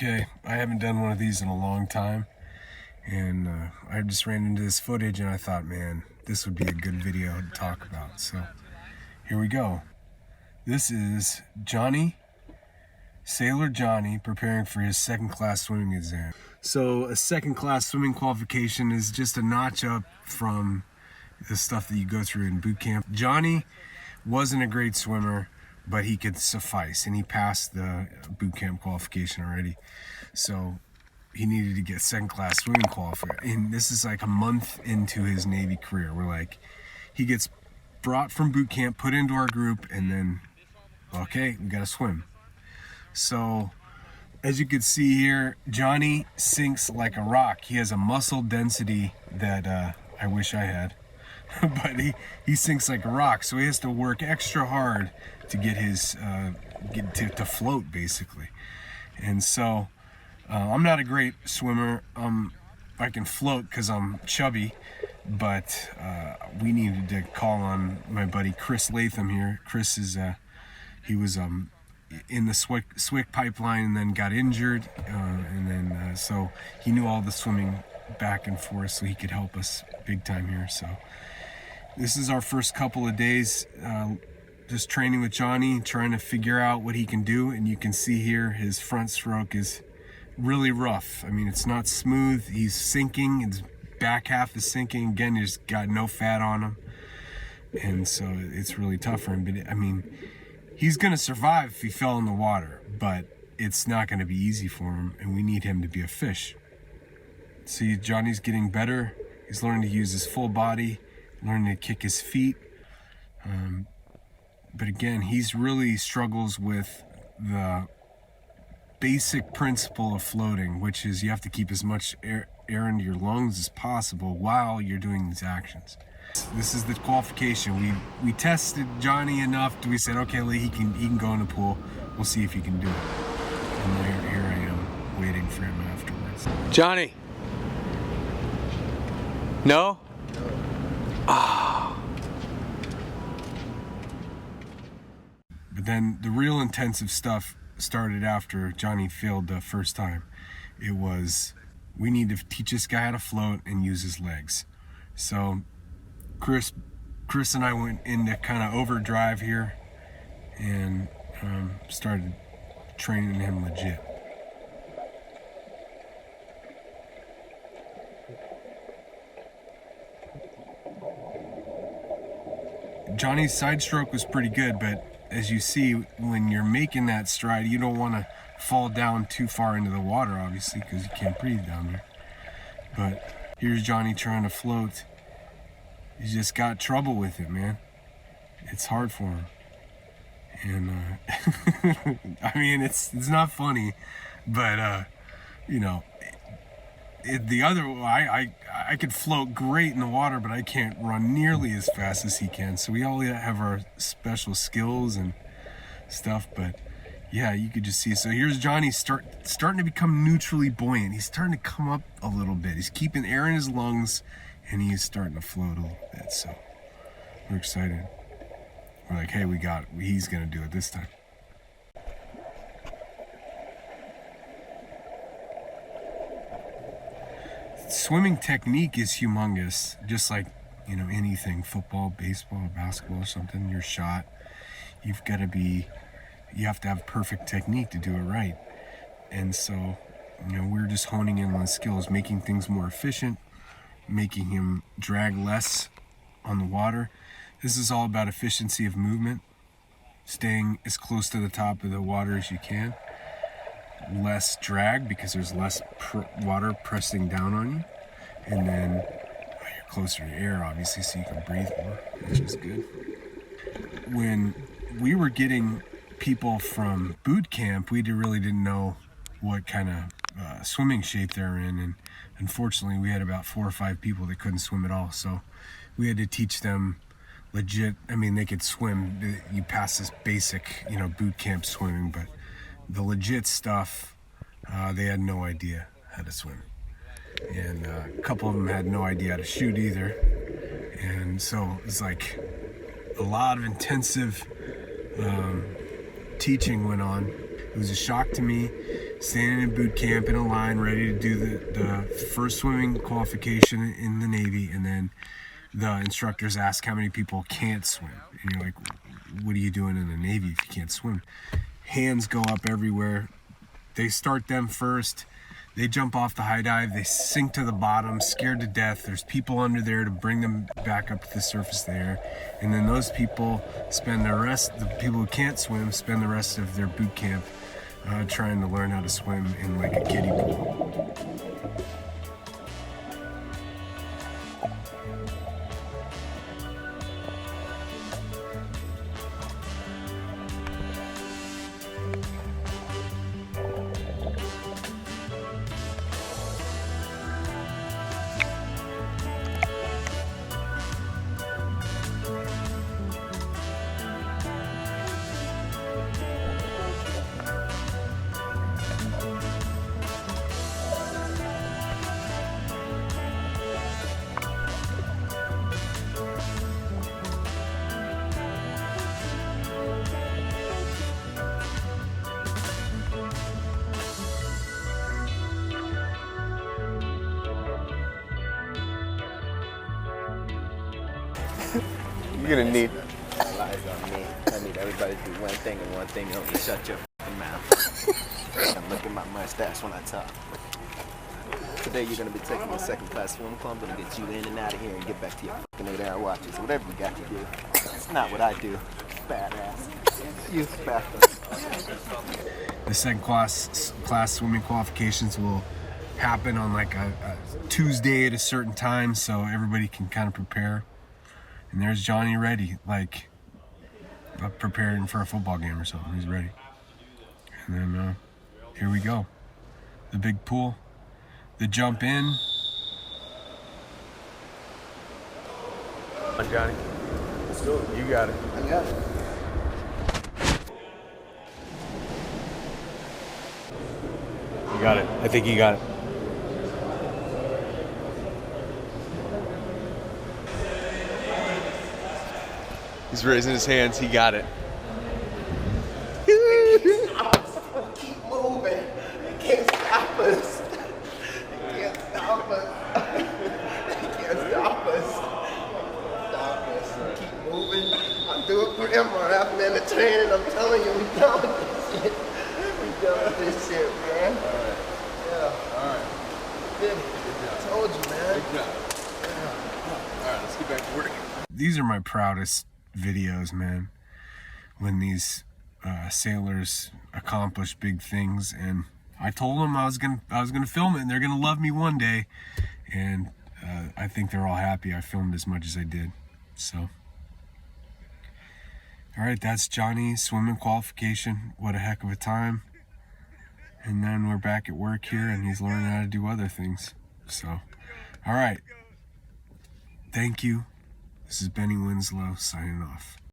Okay, I haven't done one of these in a long time, and I just ran into this footage and I thought, man, this would be a good video to talk about. So here we go. This is Sailor Johnny, preparing for his second-class swimming exam. So a second-class swimming qualification is just a notch up from the stuff that you go through in boot camp. Johnny wasn't a great swimmer, but he could suffice, and he passed the boot camp qualification already. So he needed to get second-class swimming qualified. And this is like a month into his Navy career. We're like, he gets brought from boot camp, put into our group, and then, okay, we gotta swim. So as you can see here, Johnny sinks like a rock. He has a muscle density that I wish I had. But he sinks like a rock, so he has to work extra hard to get his to float, basically. And so I'm not a great swimmer. I can float because I'm chubby, but we needed to call on my buddy Chris Latham here. Chris is he was in the SWIC pipeline and then got injured, and then so he knew all the swimming back and forth, so he could help us big time here. So this is our first couple of days just training with Johnny, trying to figure out what he can do. And you can see here his front stroke is really rough. I mean, it's not smooth. He's sinking. His back half is sinking. Again, he's got no fat on him, and so it's really tough for him. But I mean, he's gonna survive if he fell in the water, but it's not gonna be easy for him, and we need him to be a fish. See, Johnny's getting better. He's learning to use his full body, learning to kick his feet. But again, he's really struggles with the basic principle of floating, which is you have to keep as much air into your lungs as possible while you're doing these actions. This is the qualification. We tested Johnny enough. We said, okay, Lee, he can go in the pool. We'll see if he can do it. And here I am waiting for him afterwards. Johnny. No? But then the real intensive stuff started after Johnny failed the first time. It was, we need to teach this guy how to float and use his legs. So Chris and I went into kind of overdrive here and started training him legit. Johnny's side stroke was pretty good, but as you see, when you're making that stride, you don't want to fall down too far into the water, obviously, because you can't breathe down there. But here's Johnny trying to float. He's just got trouble with it, man. It's hard for him. And I mean, it's not funny, but you know, I could float great in the water, but I can't run nearly as fast as he can. So we all have our special skills and stuff, but yeah, you could just see. So here's Johnny starting to become neutrally buoyant. He's starting to come up a little bit. He's keeping air in his lungs, and he is starting to float a little bit. So we're excited. We're like, hey, he's gonna do it this time. Swimming technique is humongous, just like, you know, anything, football, baseball, basketball or something. Your shot, you have to have perfect technique to do it right. And so, you know, we're just honing in on the skills, making things more efficient, making him drag less on the water. This is all about efficiency of movement, staying as close to the top of the water as you can. Less drag because there's less water pressing down on you, and then you're closer to air, obviously, so you can breathe more, which is good. When we were getting people from boot camp, we really didn't know what kind of swimming shape they're in, and unfortunately we had about 4 or 5 people that couldn't swim at all, so we had to teach them legit. I mean, they could swim, you pass this basic, you know, boot camp swimming, but the legit stuff, they had no idea how to swim. And a couple of them had no idea how to shoot either. And so it's like a lot of intensive teaching went on. It was a shock to me, standing in boot camp in a line, ready to do the first swimming qualification in the Navy, and then the instructors ask how many people can't swim. And you're like, what are you doing in the Navy if you can't swim? Hands go up everywhere. They start them first. They jump off the high dive. They sink to the bottom, scared to death. There's people under there to bring them back up to the surface there. And then those people spend the people who can't swim, spend the rest of their boot camp trying to learn how to swim in like a kiddie pool. You're gonna need. Lies on me. I need everybody to do one thing and one thing only. Shut your fucking mouth. And look at my mustache when I talk. Today you're gonna be taking your second class swim club. I'm gonna get you in and out of here and get back to your fucking 8-hour watches. Whatever you got to do. It's not what I do. Badass. You bastard. The second class swimming qualifications will happen on like a Tuesday at a certain time, so everybody can kind of prepare. And there's Johnny ready, like preparing for a football game or something. He's ready. And then here we go. The big pool, the jump in. Come on, Johnny. Let's do it. You got it. I got it. You got it. I think you got it. He's raising his hands. He got it. Keep moving. You can't stop us. You can't stop us. You can't stop us. Stop us. Keep moving. I'm doing for them. I'm in the training. I'm telling you, we done with this shit. We done with this shit, man. All right. Yeah. All right. Did it. I told you, man. Good job. All right. Let's get back to work. These are my proudest videos, man, when these sailors accomplish big things. And I told them I was gonna film it and they're gonna love me one day, and I think they're all happy I filmed as much as I did. So all right, that's Johnny swimming qualification. What a heck of a time. And then we're back at work here and he's learning how to do other things. So all right, thank you. This is Benny Winslow signing off.